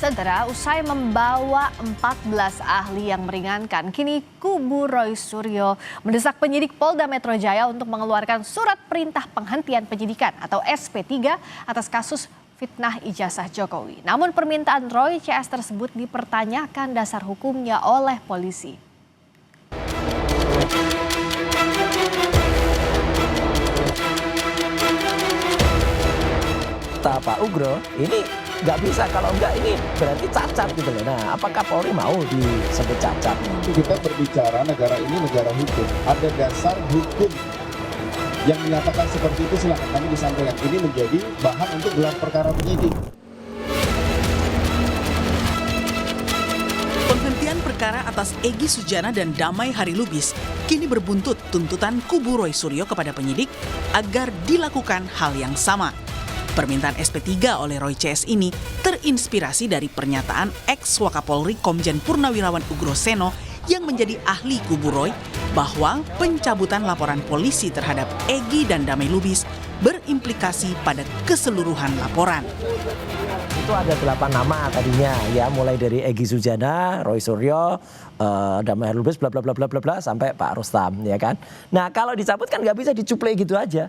Saudara, usai membawa 14 ahli yang meringankan, kini kubu Roy Suryo mendesak penyidik Polda Metro Jaya untuk mengeluarkan surat perintah penghentian penyidikan atau SP3 atas kasus fitnah ijazah Jokowi. Namun permintaan Roy CS tersebut dipertanyakan dasar hukumnya oleh polisi. Pak Ugro, ini nggak bisa, kalau nggak ini berarti cacat gitu loh. Nah, apakah Polri mau disebut cacat? Kita berbicara negara ini negara hukum, ada dasar hukum yang menyatakan seperti itu, silakan kami disampaikan. Ini menjadi bahan untuk gelar perkara penyidik. Penghentian perkara atas Egy Sujana dan Damai Harilubis kini berbuntut tuntutan kubu Roy Suryo kepada penyidik agar dilakukan hal yang sama. Permintaan SP3 oleh Roy CS ini terinspirasi dari pernyataan ex-Wakapolri Komjen Purnawirawan Ugroseno yang menjadi ahli kubu Roy bahwa pencabutan laporan polisi terhadap Egy dan Damai Lubis berimplikasi pada keseluruhan laporan. Itu ada 8 nama tadinya ya, mulai dari Egy Sujana, Roy Suryo, Damai Harilubis, bla bla bla bla bla sampai Pak Rustam ya kan. Nah, kalau dicabut kan nggak bisa dicuplek gitu aja.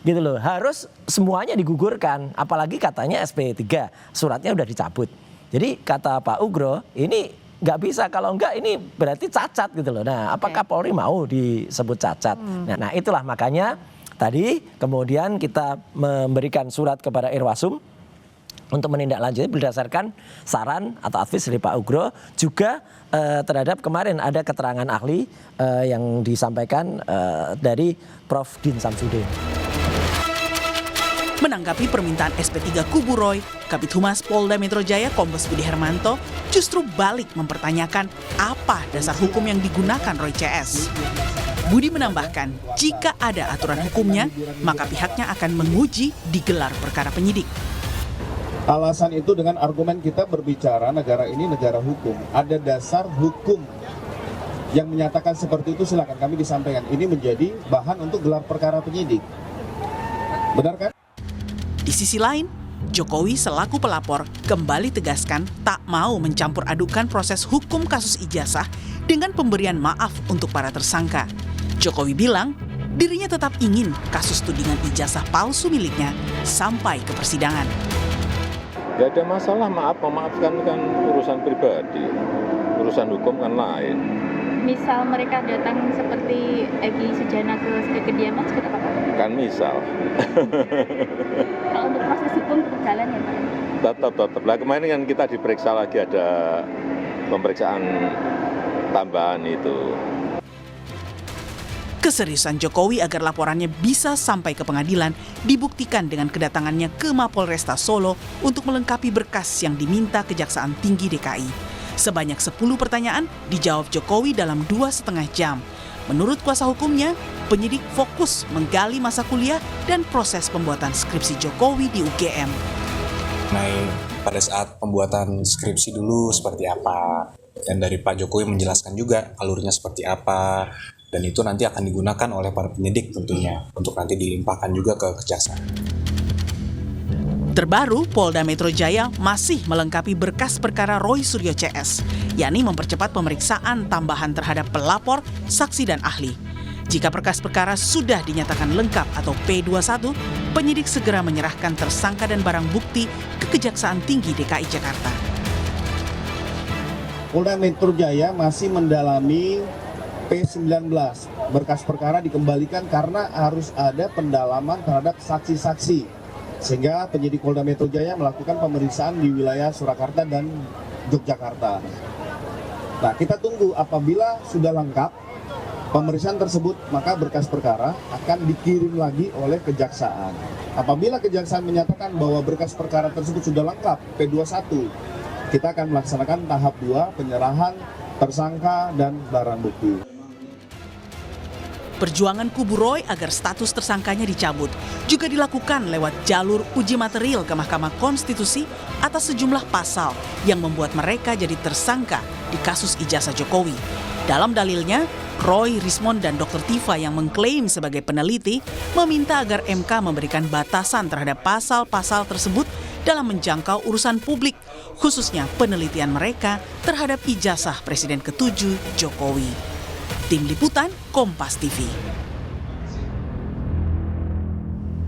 Gitu loh. Harus semuanya digugurkan, apalagi katanya SP3, suratnya udah dicabut. Jadi kata Pak Ugro, ini nggak bisa, kalau nggak ini berarti cacat gitu loh. Nah, apakah Polri mau disebut cacat? Nah, itulah makanya tadi kemudian kita memberikan surat kepada Irwasum untuk menindaklanjuti berdasarkan saran atau advice dari Pak Ugro, juga terhadap kemarin ada keterangan ahli yang disampaikan dari Prof. Din Samsudin. Menanggapi permintaan SP3 kubu Roy, Kabid Humas Polda Metro Jaya Kombes Budi Hermanto justru balik mempertanyakan apa dasar hukum yang digunakan Roy CS. Budi menambahkan, jika ada aturan hukumnya, maka pihaknya akan menguji di gelar perkara penyidik. Alasan itu dengan argumen kita berbicara negara ini negara hukum, ada dasar hukum yang menyatakan seperti itu, silakan kami disampaikan. Ini menjadi bahan untuk gelar perkara penyidik. Benar kan? Di sisi lain, Jokowi selaku pelapor kembali tegaskan tak mau mencampur adukan proses hukum kasus ijazah dengan pemberian maaf untuk para tersangka. Jokowi bilang dirinya tetap ingin kasus tudingan ijazah palsu miliknya sampai ke persidangan. Gak ada masalah, memaafkan kan urusan pribadi, urusan hukum kan lain. Misal mereka datang seperti Egy Sujana ke kediaman, seperti apa Pak? Kan misal. Kalau untuk proses hukum tetap jalan ya Pak? Tetap. Lah kemarin kan kita diperiksa lagi, ada pemeriksaan tambahan itu. Keseriusan Jokowi agar laporannya bisa sampai ke pengadilan dibuktikan dengan kedatangannya ke Mapolresta Solo untuk melengkapi berkas yang diminta Kejaksaan Tinggi DKI. Sebanyak 10 pertanyaan dijawab Jokowi dalam 2,5 jam. Menurut kuasa hukumnya, penyidik fokus menggali masa kuliah dan proses pembuatan skripsi Jokowi di UGM. Pada saat pembuatan skripsi dulu seperti apa, dan dari Pak Jokowi menjelaskan juga alurnya seperti apa, dan itu nanti akan digunakan oleh para penyidik tentunya untuk nanti dilimpahkan juga ke kejaksaan. Terbaru, Polda Metro Jaya masih melengkapi berkas perkara Roy Suryo CS, yakni mempercepat pemeriksaan tambahan terhadap pelapor, saksi, dan ahli. Jika berkas perkara sudah dinyatakan lengkap atau P21, penyidik segera menyerahkan tersangka dan barang bukti ke Kejaksaan Tinggi DKI Jakarta. Polda Metro Jaya masih mendalami P19, berkas perkara dikembalikan karena harus ada pendalaman terhadap saksi-saksi, sehingga penyidik Polda Metro Jaya melakukan pemeriksaan di wilayah Surakarta dan Yogyakarta. Nah, kita tunggu apabila sudah lengkap pemeriksaan tersebut, maka berkas perkara akan dikirim lagi oleh kejaksaan. Apabila kejaksaan menyatakan bahwa berkas perkara tersebut sudah lengkap, P21, kita akan melaksanakan tahap 2, penyerahan tersangka dan barang bukti. Perjuangan kubu Roy agar status tersangkanya dicabut juga dilakukan lewat jalur uji material ke Mahkamah Konstitusi atas sejumlah pasal yang membuat mereka jadi tersangka di kasus ijazah Jokowi. Dalam dalilnya, Roy, Rismond, dan Dr. Tifa yang mengklaim sebagai peneliti meminta agar MK memberikan batasan terhadap pasal-pasal tersebut dalam menjangkau urusan publik, khususnya penelitian mereka terhadap ijazah Presiden ke-7 Jokowi. Tim Liputan Kompas TV.